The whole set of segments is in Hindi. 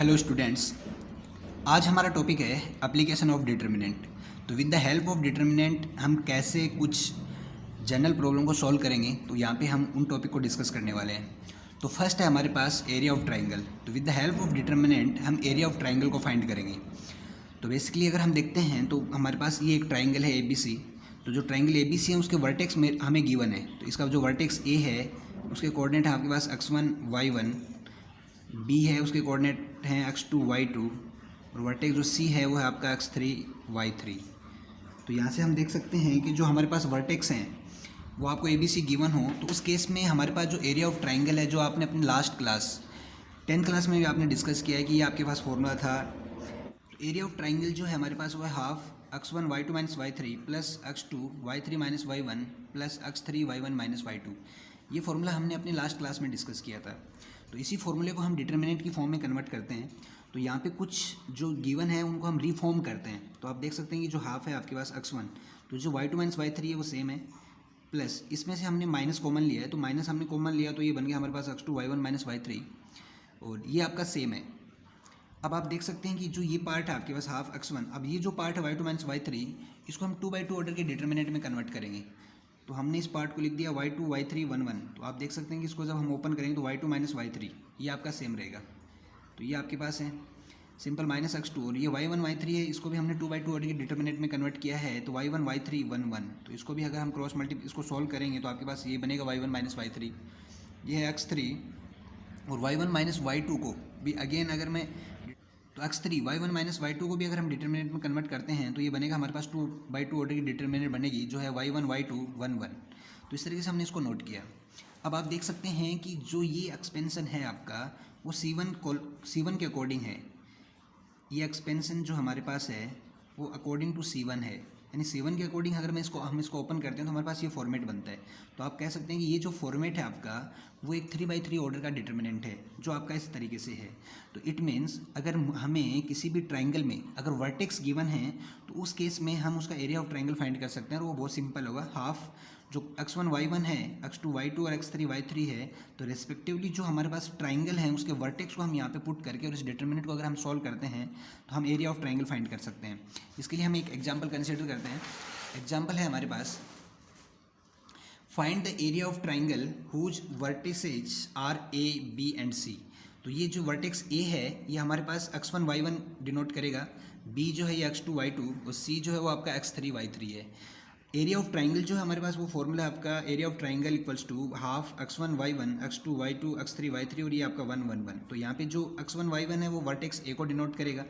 हेलो स्टूडेंट्स, आज हमारा टॉपिक है एप्लीकेशन ऑफ डिटर्मिनेंट। तो with the help of determinant हम कैसे कुछ जनरल प्रॉब्लम को सॉल्व करेंगे, तो यहाँ पे हम उन टॉपिक को डिस्कस करने वाले हैं। तो फर्स्ट है हमारे पास एरिया ऑफ ट्राइंगल। तो with the help of determinant हम एरिया ऑफ ट्राइंगल को फाइंड करेंगे। तो बेसिकली अगर हम देखते हैं तो हमारे पास ये एक ट्राइंगल है ABC। तो जो ट्राइंगल ABC है उसके वर्टेक्स में हमें गिवन है। तो इसका जो वर्टेक्स A है उसके कोऑर्डिनेट है आपके पास x1 y1, B है उसके कोऑर्डिनेट हैं x2 y2, और वर्टेक्स जो C है वो है आपका x3 y3। तो यहाँ से हम देख सकते हैं कि जो हमारे पास वर्टेक्स हैं वो आपको ABC गिवन हो, तो उस केस में हमारे पास जो एरिया ऑफ ट्राइंगल है, जो आपने अपनी लास्ट क्लास 10th क्लास में भी आपने डिस्कस किया है कि ये आपके पास फॉर्मूला था। एरिया ऑफ ट्राइंगल जो है हमारे पास वो है half x1 y2 minus y3 plus x2 y3 minus y1 plus x3 y1 minus y2। ये फॉर्मूला हमने अपनी लास्ट क्लास में डिस्कस किया था। तो इसी फॉर्मूले को हम डिटर्मिनेंट की फॉर्म में कन्वर्ट करते हैं। तो यहाँ पे कुछ जो गिवन है उनको हम रीफॉर्म करते हैं। तो आप देख सकते हैं कि जो हाफ है आपके पास x1, तो जो y2 माइनस y3 है वो सेम है, प्लस इसमें से हमने माइनस कॉमन लिया है। तो माइनस हमने कॉमन लिया तो ये बन गया हमारे पास x2 y1 माइनस y3, और ये आपका सेम है। अब आप देख सकते हैं कि जो ये पार्ट है आपके पास हाफ x1, अब ये जो पार्ट है y2 माइनस y3, इसको हम 2/2 ऑर्डर के डिटर्मिनेंट में कन्वर्ट करेंगे। तो हमने इस पार्ट को लिख दिया y2 y3 1 1। तो आप देख सकते हैं कि इसको जब हम ओपन करेंगे तो y2 माइनस y3 ये आपका सेम रहेगा। तो ये आपके पास है सिंपल माइनस x2, और ये y1 y3 है, इसको भी हमने 2/2 ऑर्डर के डिटर्मिनेंट में कन्वर्ट किया है। तो y1 y3 1 1, तो इसको भी अगर हम क्रॉस मल्टीप्लाई इसको सॉल्व करेंगे तो आपके पास ये बनेगा y1 माइनस y3, ये है x3, और y1 माइनस y2 को भी अगेन अगर मैं तो x3 y1 माइनस y2 को भी अगर हम डिटर्मिनेंट में कन्वर्ट करते हैं तो ये बनेगा हमारे पास 2/2 ऑर्डर की डिटर्मिनेंट बनेगी, जो है y1 y2 1 1। तो इस तरीके से हमने इसको नोट किया। अब आप देख सकते हैं कि जो ये एक्सपेंसन है आपका वो C1 के अकॉर्डिंग है। ये एक्सपेंसन जो हमारे पास है वो अकॉर्डिंग टू C1 है, यानी C1 के अकॉर्डिंग अगर हम इसको ओपन करते हैं तो हमारे पास ये फॉर्मेट बनता है। तो आप कह सकते हैं कि ये जो फॉर्मेट है आपका वो एक 3/3 ऑर्डर का डिटर्मिनेंट है, जो आपका इस तरीके से है। तो इट मीन्स अगर हमें किसी भी ट्राइंगल में अगर वर्टेक्स गिवन है तो उस केस में हम उसका एरिया ऑफ ट्राइंगल फाइंड कर सकते हैं, और वो बहुत सिंपल होगा। हाफ जो x1 y1 है, x2 y2 और x3 y3 है, तो रेस्पेक्टिवली जो हमारे पास ट्राइंगल है उसके वर्टेक्स को हम यहाँ पे पुट करके और इस डिटर्मिनेंट को अगर हम सॉल्व करते हैं तो हम एरिया ऑफ ट्राइंगल फाइंड कर सकते हैं। इसके लिए हम एक एग्जांपल कंसीडर करते हैं। एग्जांपल है हमारे पास, find the area of triangle whose vertices are A B and C। तो ये जो वर्टेक्स A है ये हमारे पास x1 y1 डिनोट करेगा, B जो है ये x2 y2, और C जो है वो आपका x3 y3 है। एरिया ऑफ ट्राइंगल जो है हमारे पास वो फॉर्मूला है आपका area of triangle equals to half x1 y1 x2 y2 x3 y3, और ये आपका 1 1 1। तो यहाँ पे जो x1 y1 है वो वर्टेक्स A को डिनोट करेगा।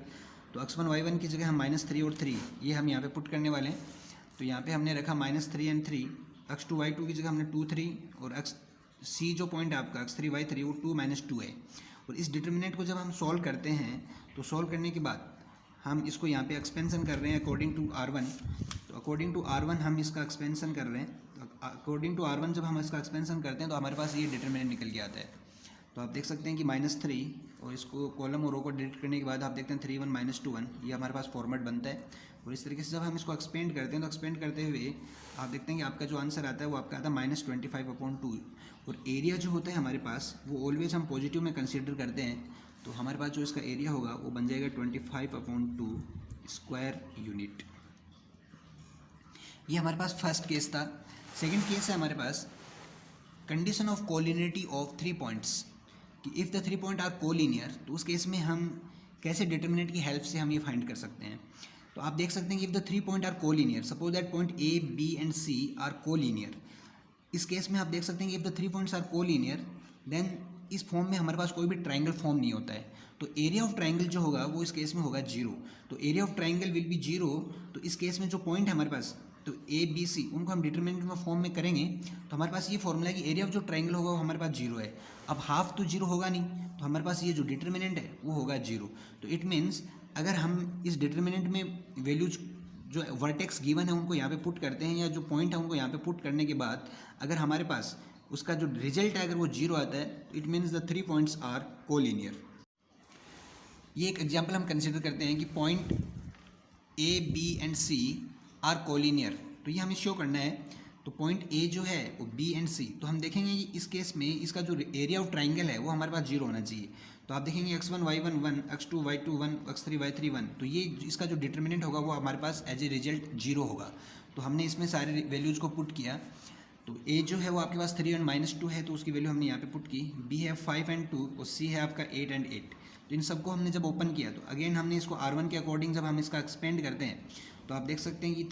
तो x1 y1 की जगह हम -3 और 3 ये हम यहाँ पे पुट करने वाले हैं। तो यहाँ पे हमने रखा -3 एंड 3, x2 y2 की जगह हमने 2 3, और C जो पॉइंट है आपका x3 y3 वो 2 - 2 है। और इस डिटर्मिनेंट को जब हम सॉल्व करते हैं तो सॉल्व करने के बाद हम इसको यहाँ पे एक्सपेंसन कर रहे हैं अकॉर्डिंग टू R1। तो अकॉर्डिंग टू R1 हम इसका एक्सपेंसन कर रहे हैं। तो अकॉर्डिंग टू R1 जब हम इसका एक्सपेंसन करते हैं तो हमारे पास ये डिटर्मिनेंट निकल के आता है। तो आप देख सकते हैं कि -3, और इसको कॉलम और रो को डिलीट करने के बाद आप देखते हैं 3 1 -2 1, ये हमारे पास फॉर्मेट बनता है। और इस तरीके से जब हम इसको एक्सपेंड करते हैं तो एक्सपेंड करते हुए आप देखते हैं कि आपका जो आंसर आता है वो आपका आता है -25/2। और एरिया जो होता है हमारे पास वो ऑलवेज हम पॉजिटिव में कंसिडर करते हैं। तो हमारे पास जो इसका एरिया होगा वो बन जाएगा 25/2 स्क्वायर यूनिट। ये हमारे पास फर्स्ट केस था। सेकंड केस है हमारे पास condition of collinearity of 3 points, कि if the 3 point are collinear, तो उस केस में हम कैसे डिटर्मिनेंट की हेल्प से हम ये फाइंड कर सकते हैं। तो आप देख सकते हैं कि if the 3 point are collinear, suppose that point A B and C are collinear. इस केस में आप देख सकते हैं कि if the 3 points are collinear then इस फॉर्म में हमारे पास कोई भी ट्राइंगल फॉर्म नहीं होता है। तो एरिया ऑफ ट्राइंगल जो होगा वो इस केस में होगा 0। तो area of triangle will be 0। तो इस केस में जो पॉइंट है हमारे पास तो A B C उनको हम डिटर्मिनेंट में फॉर्म में करेंगे तो हमारे पास ये फॉर्मूला है कि एरिया ऑफ जो ट्राइंगल होगा वो हमारे पास 0 है। अब हाफ तो 0 होगा नहीं, तो हमारे पास ये जो डिटर्मिनेंट है वो होगा 0। तो इट मीन्स अगर हम इस डिटर्मिनेंट में वैल्यूज जो वर्टेक्स गिवन है उनको यहाँ पे पुट करते हैं, या जो पॉइंट है उनको यहाँ पे पुट करने के बाद अगर हमारे पास उसका जो रिजल्ट है अगर वो 0 आता है तो it means the 3 points are collinear. ये एक एग्जांपल हम कंसिडर करते हैं कि point A B and C are collinear. तो ये हमें शो करना है। तो पॉइंट A जो है वो B एंड C, तो हम देखेंगे कि इस केस में इसका जो एरिया ऑफ ट्राइंगल है वो हमारे पास 0 होना चाहिए। तो आप देखेंगे x1 y1 1, x2 y2 1, x3 y3 1, तो ये इसका जो डिटर्मिनेंट होगा वो हमारे पास एज ए रिजल्ट 0 होगा। तो हमने इसमें सारे वैल्यूज़ को पुट किया। तो a जो है वो आपके पास 3 और -2 है, तो उसकी वैल्यू हमने यहाँ पे पुट की। b है 5 एंड 2 और c है आपका 8 एंड 8। तो इन सबको हमने जब ओपन किया तो अगेन हमने इसको R1 के अकॉर्डिंग जब हम इसका एक्सपेंड करते हैं तो आप देख सकते हैं कि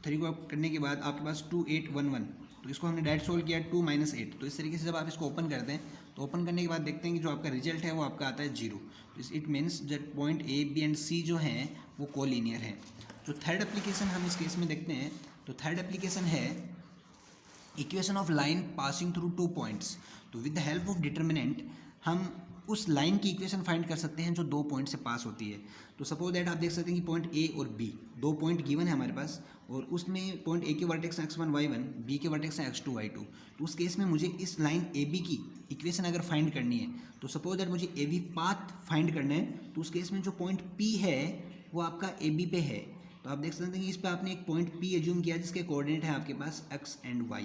3 को करने के बाद आपके पास 2 8 1 1, तो इसको हमने डायरेक्ट सोल्व किया 2 - 8। तो इस तरीके से जब आप इसको ओपन करते हैं तो ओपन करने के बाद देखते हैं कि जो आपका रिजल्ट है वो आपका आता है 0। तो it means that point A B and C जो हैं वो कोलिनियर है। जो थर्ड एप्लीकेशन हम इस केस में देखते हैं, तो थर्ड एप्लीकेशन है equation of line passing through 2 points. तो with the help of determinant हम उस लाइन की इक्वेशन फाइंड कर सकते हैं जो 2 पॉइंट से पास होती है। तो सपोज दैट आप देख सकते हैं कि पॉइंट ए और बी, 2 पॉइंट गिवन है हमारे पास, और उसमें पॉइंट ए के वर्टेक्स x1 y1, बी के वर्टेक्स हैं x2 y2। तो उस केस में मुझे इस लाइन ए बी की इक्वेशन अगर फाइंड करनी है तो सपोज दैट मुझे ए बी पाथ फाइंड करना है, तो उस केस में जो पॉइंट पी है वो आपका ए बी पे है। तो आप देख सकते हैं कि इस पर आपने एक पॉइंट पी एज्यूम किया जिसके कोऑर्डिनेट है आपके पास x एंड y।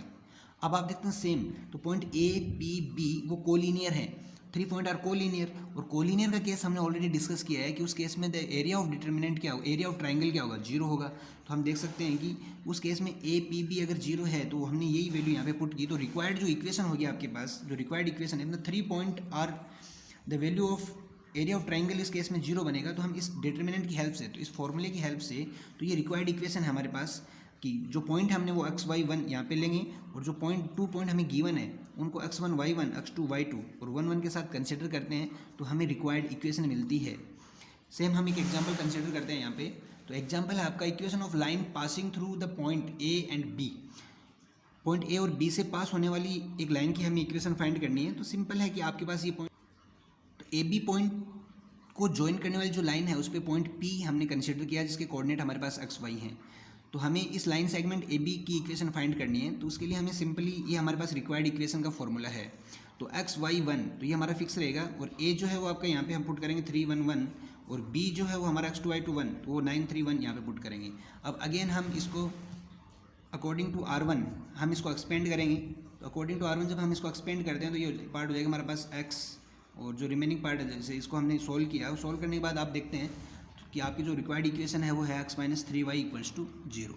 अब आप देखते हैं सेम, तो पॉइंट ए पी बी वो कोलिनियर है, 3 पॉइंट आर कोलिनियर। और कोलिनियर का केस हमने ऑलरेडी डिस्कस किया है कि उस केस में द एरिया ऑफ डिटर्मिनेंट क्या होगा, एरिया ऑफ ट्राइंगल क्या होगा, 0 होगा। तो हम देख सकते हैं कि उस केस में ए पी बी अगर 0 है तो हमने यही वैल्यू यहाँ पे पुट की। तो रिक्वायर्ड जो इक्वेशन होगी आपके पास, जो रिक्वायर्ड इक्वेशन है मतलब 3 point are the value of area of triangle इस केस में 0 बनेगा। तो हम इस डिटर्मिनेंट की हेल्प से, तो इस फॉर्मूले की हेल्प से, तो ये रिक्वायर्ड इक्वेशन है हमारे पास कि जो पॉइंट हमने वो x y 1 यहाँ पे लेंगे और जो 2 पॉइंट हमें गिवन है उनको x1 y1 x2 y2 और 1 1 के साथ कंसिडर करते हैं तो हमें रिक्वायर्ड इक्वेशन मिलती है। सेम हम एक एग्जांपल कंसिडर करते हैं यहाँ पे। तो एग्जांपल है आपका equation of line passing through the point A and B. Point A और बी से पास होने वाली एक लाइन की हमें इक्वेशन फाइंड करनी है। तो सिंपल है कि आपके पास ये पॉइंट, तो ए बी पॉइंट को ज्वाइन करने वाली जो लाइन है उस पर पॉइंट पी हमने कंसिडर किया जिसके कोऑर्डिनेट हमारे पास x y हैं। तो हमें इस लाइन सेगमेंट ए बी की इक्वेशन फाइंड करनी है। तो उसके लिए हमें सिंपली ये हमारे पास रिक्वायर्ड इक्वेशन का फॉर्मूला है। तो x y 1 तो ये हमारा फिक्स रहेगा और a जो है वो आपका यहाँ पे हम पुट करेंगे 3 1 1 और b जो है वो हमारा x2 y2 1 तो वो 9 3 1 यहाँ पे पुट करेंगे। अब अगेन हम इसको अकॉर्डिंग टू R1 हम इसको एक्सपेंड करेंगे। तो अकॉर्डिंग टू R1 जब हम इसको एक्सपेंड करते हैं तो ये पार्ट हो जाएगा हमारे पास x, और जो रिमेनिंग पार्ट है जैसे इसको हमने सोल्व किया, सोल्व करने के बाद आप देखते हैं कि आपकी जो रिक्वायर्ड इक्वेशन है वो है x - 3y = 0।